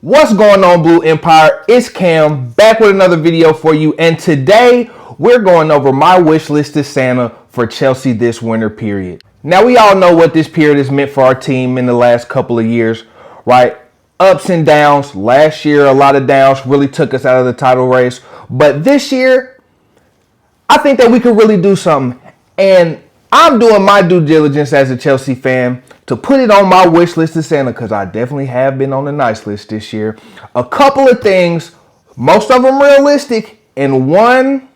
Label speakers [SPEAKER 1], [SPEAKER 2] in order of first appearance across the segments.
[SPEAKER 1] What's going on, Blue Empire? It's Cam back with another video for you, and today we're going over my wish list to Santa for Chelsea this winter period. Now, we all know what this period has meant for our team in the last couple of years, right? Ups and downs. Last year, a lot of downs really took us out of the title race, but this year, I think that we could really do something, and I'm doing my due diligence as a Chelsea fan to put it on my wish list to Santa, because I definitely have been on the nice list this year. A couple of things, most of them realistic, and one,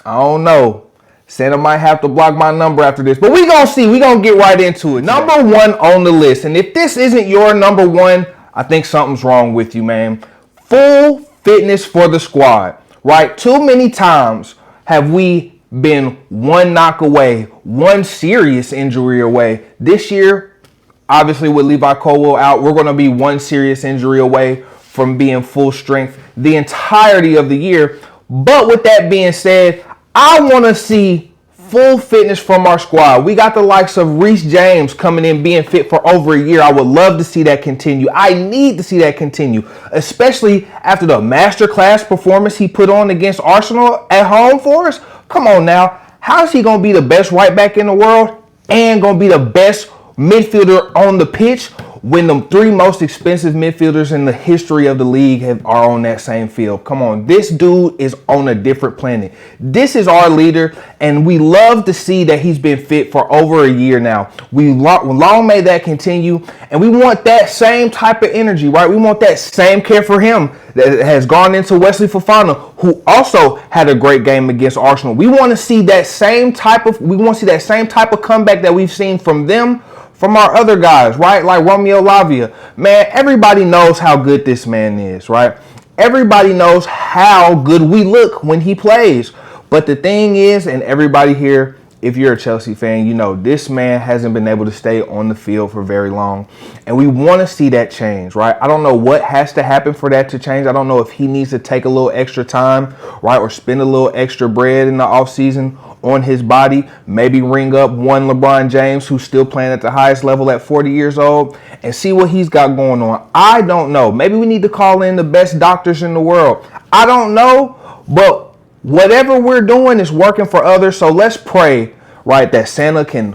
[SPEAKER 1] I don't know. Santa might have to block my number after this, but we gonna see. We gonna get right into it. Number one on the list, and if this isn't your number one, I think something's wrong with you, man. Full fitness for the squad, right? Too many times have we been one knock away, one serious injury away. This year, obviously with Levi Colwill out, we're going to be one serious injury away from being full strength the entirety of the year. But with that being said, I want to see full fitness from our squad. We got the likes of Reece James coming in being fit for over a year. I would love to see that continue. I need to see that continue, especially after the masterclass performance he put on against Arsenal at home for us. Come on now. How is he going to be the best right back in the world and going to be the best midfielder on the pitch when the three most expensive midfielders in the history of the league are on that same field? Come on. This dude is on a different planet. This is our leader, and we love to see that he's been fit for over a year now. We long may that continue, and we want that same type of energy, right? We want that same care for him that has gone into Wesley Fofana, who also had a great game against Arsenal. We want to see that same type of comeback that we've seen from them, from our other guys, right? Like Romeo Lavia. Man, everybody knows how good this man is, right? Everybody knows how good we look when he plays. But the thing is, and everybody here, if you're a Chelsea fan, you know this man hasn't been able to stay on the field for very long. And we want to see that change, right? I don't know what has to happen for that to change. I don't know if he needs to take a little extra time, right? Or spend a little extra bread in the offseason on his body. Maybe ring up one LeBron James who's still playing at the highest level at 40 years old and see what he's got going on. I don't know. Maybe we need to call in the best doctors in the world. I don't know, but whatever we're doing is working for others. So let's pray, right, that Santa can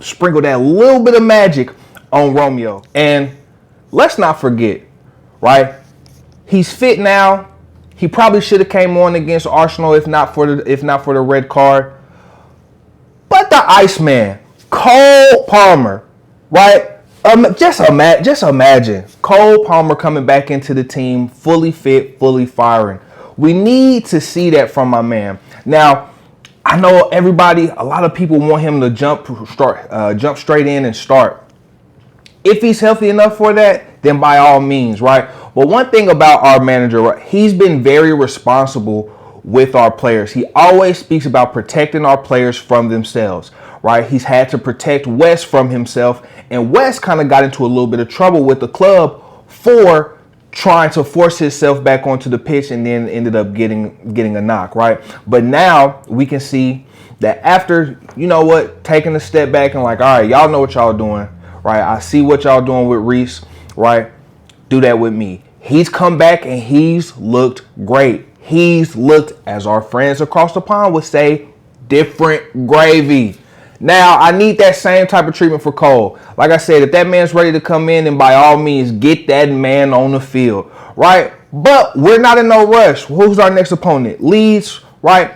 [SPEAKER 1] sprinkle that little bit of magic on Romeo. And let's not forget, right, he's fit now. He probably should have came on against Arsenal if not for the red card. But the Iceman, Cole Palmer, right? Just imagine Cole Palmer coming back into the team fully fit, fully firing. We need to see that from my man. Now, I know a lot of people want him to jump straight in and start. If he's healthy enough for that, then by all means, right? But one thing about our manager, right, he's been very responsible with our players. He always speaks about protecting our players from themselves, right? He's had to protect Wes from himself, and Wes kind of got into a little bit of trouble with the club for trying to force himself back onto the pitch and then ended up getting a knock, right? But now we can see that after, you know what, taking a step back and like, all right, y'all know what y'all doing, right? I see what y'all doing with Reece, right? Do that with me. He's come back and he's looked great. He's looked, as our friends across the pond would say, different gravy. Now, I need that same type of treatment for Cole. Like I said, if that man's ready to come in, then by all means, get that man on the field, right? But we're not in no rush. Who's our next opponent? Leeds, right?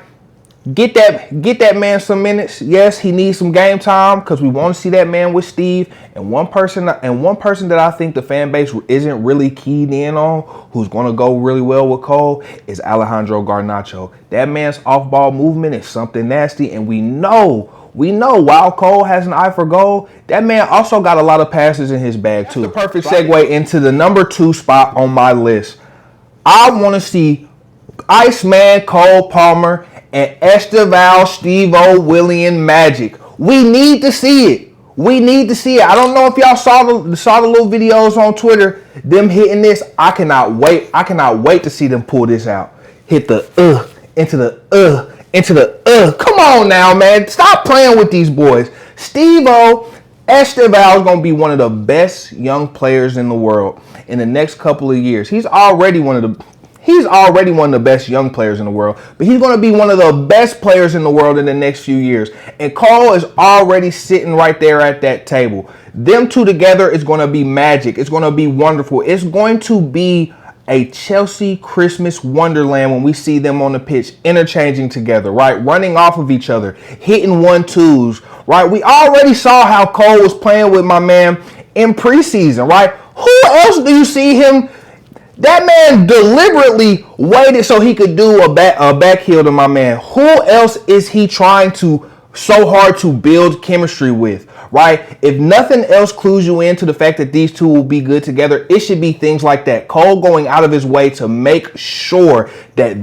[SPEAKER 1] Get that man some minutes. Yes, he needs some game time because we want to see that man with Steve. And one person that I think the fan base isn't really keyed in on, who's going to go really well with Cole, is Alejandro Garnacho. That man's off-ball movement is something nasty, and we know while Cole has an eye for goal, that man also got a lot of passes in his bag too. That's the perfect segue into the number 2 spot on my list. I want to see Iceman Cole Palmer and Estevão Steve-O Willian magic. We need to see it. We need to see it. I don't know if y'all saw the little videos on Twitter, them hitting this. I cannot wait. I cannot wait to see them pull this out. Hit the into the Come on now, man. Stop playing with these boys. Steve-O Estevão is going to be one of the best young players in the world. in the next couple of years. He's already one of the best young players in the world, but he's going to be one of the best players in the world in the next few years. And Cole is already sitting right there at that table. Them two together is going to be magic. It's going to be wonderful. It's going to be a Chelsea Christmas wonderland when we see them on the pitch interchanging together, right? Running off of each other, hitting 1-2s, right? We already saw how Cole was playing with my man in preseason, right? Who else do you see him? That man deliberately waited so he could do a back heel to my man. Who else is he trying to so hard to build chemistry with, right? If nothing else clues you into the fact that these two will be good together, it should be things like that. Cole going out of his way to make sure that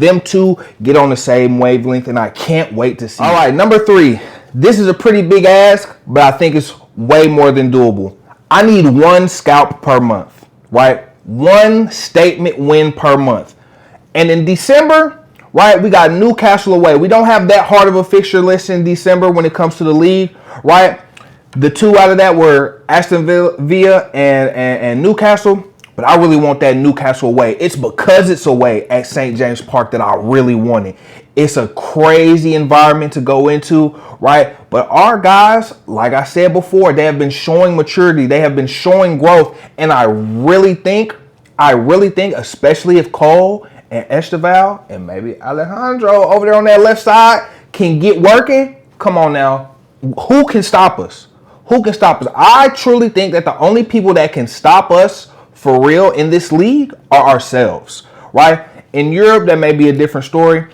[SPEAKER 1] them two get on the same wavelength, and I can't wait to see. All right, number 3. This is a pretty big ask, but I think it's way more than doable. I need 1 scalp per month, right? 1 statement win per month. And in December, right, we got Newcastle away. We don't have that hard of a fixture list in December when it comes to the league, right? The 2 out of that were Aston Villa and Newcastle, but I really want that Newcastle away. It's because it's away at St. James Park that I really want it. It's a crazy environment to go into, right? But our guys, like I said before, they have been showing maturity. They have been showing growth. And I really think, especially if Cole and Estevão and maybe Alejandro over there on that left side can get working, come on now. Who can stop us? Who can stop us? I truly think that the only people that can stop us for real in this league are ourselves, right? In Europe, that may be a different story.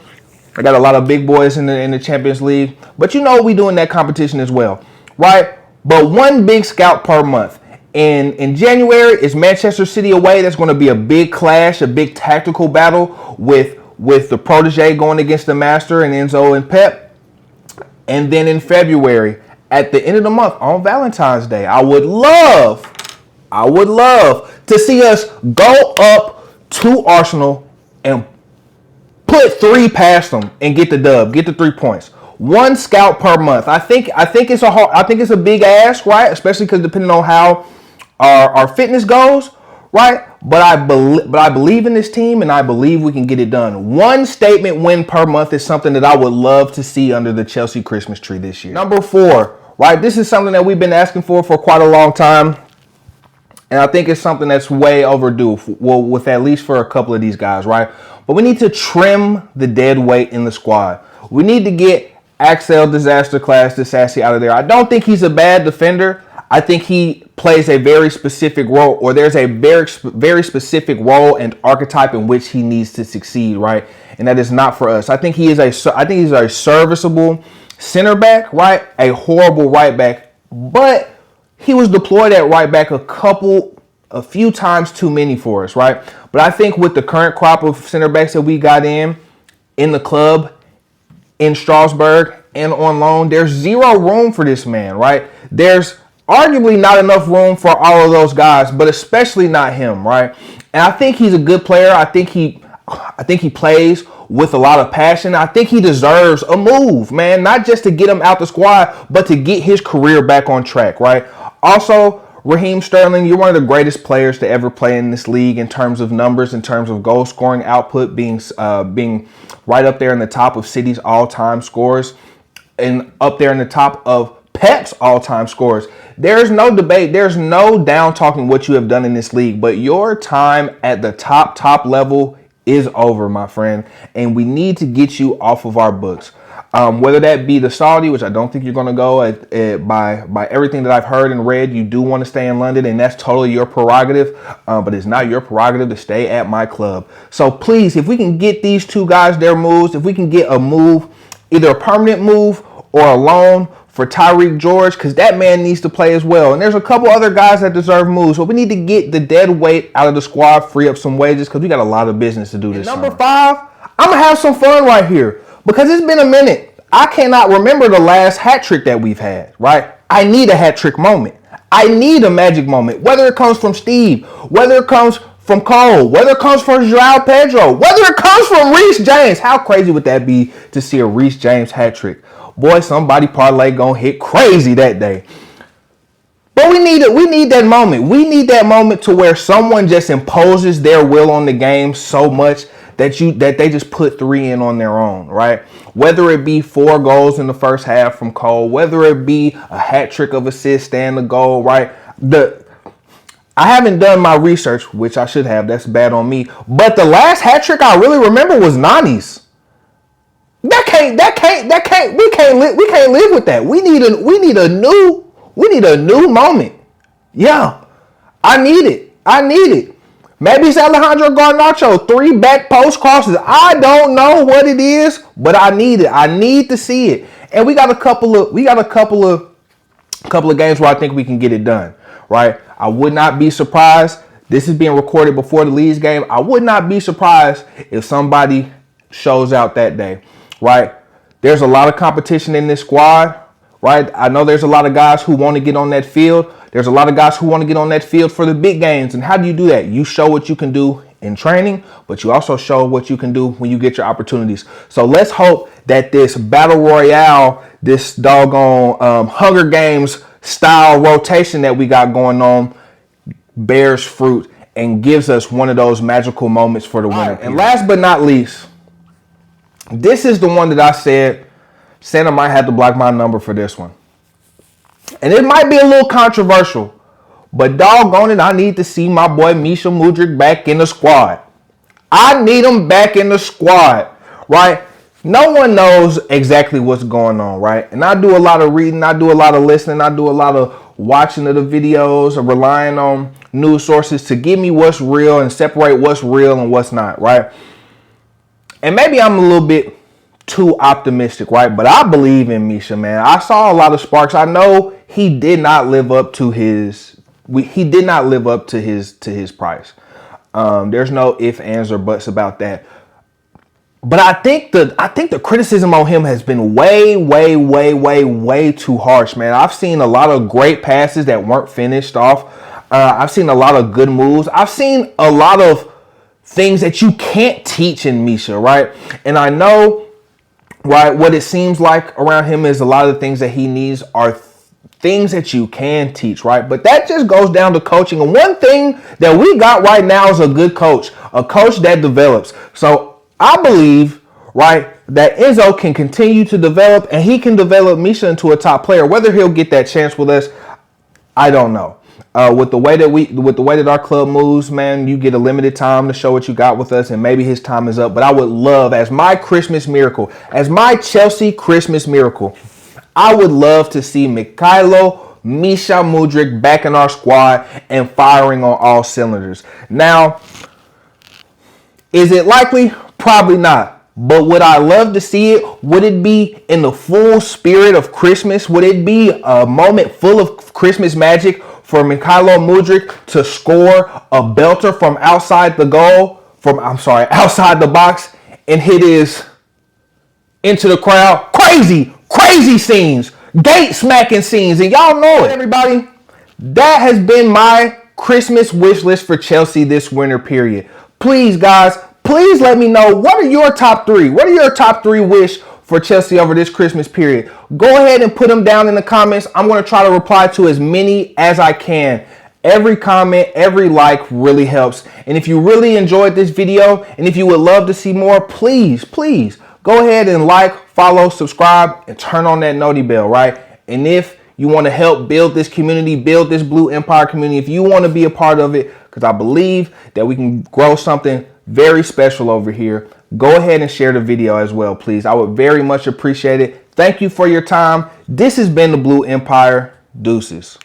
[SPEAKER 1] I got a lot of big boys in the Champions League, but you know we doing that competition as well, right? But 1 big scout per month. In January, it's Manchester City away. That's going to be a big clash, a big tactical battle with the protege going against the master and Enzo and Pep. And then in February, at the end of the month, on Valentine's Day, I would love to see us go up to Arsenal and put 3 past them and get the dub, get the 3 points. 1 scout per month. I think it's a big ask, right? Especially because depending on how our fitness goes, right? But I believe in this team, and I believe we can get it done. 1 statement win per month is something that I would love to see under the Chelsea Christmas tree this year. Number 4, right? This is something that we've been asking for quite a long time. And I think it's something that's way overdue, with at least for a couple of these guys, right? But we need to trim the dead weight in the squad. We need to get Axel Disaster Class Disassi out of there. I don't think he's a bad defender. I think he plays a very specific role, or there's a very specific role and archetype in which he needs to succeed, right? And that is not for us. I think he's a serviceable center back, right? A horrible right back, but he was deployed at right back a few times too many for us, right? But I think with the current crop of center backs that we got in the club, in Strasbourg, and on loan, there's 0 room for this man, right? There's arguably not enough room for all of those guys, but especially not him, right? And I think he's a good player. I think he plays with a lot of passion. I think he deserves a move, man, not just to get him out the squad, but to get his career back on track, right? Also, Raheem Sterling, you're one of the greatest players to ever play in this league in terms of numbers, in terms of goal scoring output, being right up there in the top of City's all-time scores and up there in the top of Pep's all-time scores. There's no debate. There's no down talking what you have done in this league, but your time at the top level is over, my friend, and we need to get you off of our books. Whether that be the Saudi, which I don't think you're going to go by everything that I've heard and read, you do want to stay in London, and that's totally your prerogative, but it's not your prerogative to stay at my club. So please, if we can get these 2 guys their moves, if we can get a move, either a permanent move or a loan for Tyreek George, because that man needs to play as well. And there's a couple other guys that deserve moves, so we need to get the dead weight out of the squad, free up some wages, because we got a lot of business to do this summer. Number 5, I'm going to have some fun right here. Because it's been a minute. I cannot remember the last hat trick that we've had, right? I need a hat trick moment. I need a magic moment. Whether it comes from Steve, whether it comes from Cole, whether it comes from João Pedro, whether it comes from Reece James. How crazy would that be to see a Reece James hat trick? Boy, somebody parlay gonna hit crazy that day. But we need that moment. We need that moment to where someone just imposes their will on the game so much that they just put 3 in on their own, right? Whether it be 4 goals in the first half from Cole, whether it be a hat trick of assists and a goal, right? I haven't done my research, which I should have. That's bad on me. But the last hat trick I really remember was Nani's. We can't live with that. We need a new moment. Yeah, I need it. Maybe it's Alejandro Garnacho, 3 back post crosses. I don't know what it is, but I need it. I need to see it. And we got a couple of games where I think we can get it done, right? I would not be surprised. This is being recorded before the Leeds game. I would not be surprised if somebody shows out that day, right? There's a lot of competition in this squad, right? I know there's a lot of guys who want to get on that field. There's a lot of guys who want to get on that field for the big games. And how do you do that? You show what you can do in training, but you also show what you can do when you get your opportunities. So let's hope that this battle royale, this doggone Hunger Games style rotation that we got going on bears fruit and gives us one of those magical moments for the winner. And last but not least, this is the one that I said Santa might have to block my number for this one. And it might be a little controversial, but doggone it, I need to see my boy Misha Mudryk back in the squad. I need him back in the squad, right? No one knows exactly what's going on, right? And I do a lot of reading, I do a lot of listening, I do a lot of watching of the videos, or relying on news sources to give me what's real and separate what's real and what's not, right? And maybe I'm a little bit too optimistic, right? But I believe in Misha, man. I saw a lot of sparks. I know he did not live up to his price. There's no ifs, ands, or buts about that. But I think the criticism on him has been way too harsh, man. I've seen a lot of great passes that weren't finished off. I've seen a lot of good moves. I've seen a lot of things that you can't teach in Misha, right? And I know, right, what it seems like around him is a lot of the things that he needs are things that you can teach, right? But that just goes down to coaching. And one thing that we got right now is a good coach, a coach that develops. So I believe, right, that Enzo can continue to develop, and he can develop Misha into a top player. Whether he'll get that chance with us, I don't know. With the way that our club moves, man, you get a limited time to show what you got with us, and maybe his time is up. But I would love, as my Christmas miracle, as my Chelsea Christmas miracle, I would love to see Misha Mudryk back in our squad and firing on all cylinders. Now, is it likely? Probably not. But would I love to see it? Would it be in the full spirit of Christmas? Would it be a moment full of Christmas magic for Mykhailo Mudryk to score a belter from outside the outside the box, and hit his into the crowd? Crazy scenes, gate smacking scenes, and y'all know it, everybody. That has been my Christmas wish list for Chelsea this winter period. Please, guys, please let me know, what are your top 3? What are your top 3 wish for Chelsea over this Christmas period? Go ahead and put them down in the comments. I'm going to try to reply to as many as I can. Every comment, every like really helps. And if you really enjoyed this video, and if you would love to see more, please go ahead and like, follow, subscribe, and turn on that noti bell, right? And if you want to help build this community, build this Blue Empire community, if you want to be a part of it, because I believe that we can grow something very special over here, go ahead and share the video as well, please. I would very much appreciate it. Thank you for your time. This has been the Blue Empire. Deuces.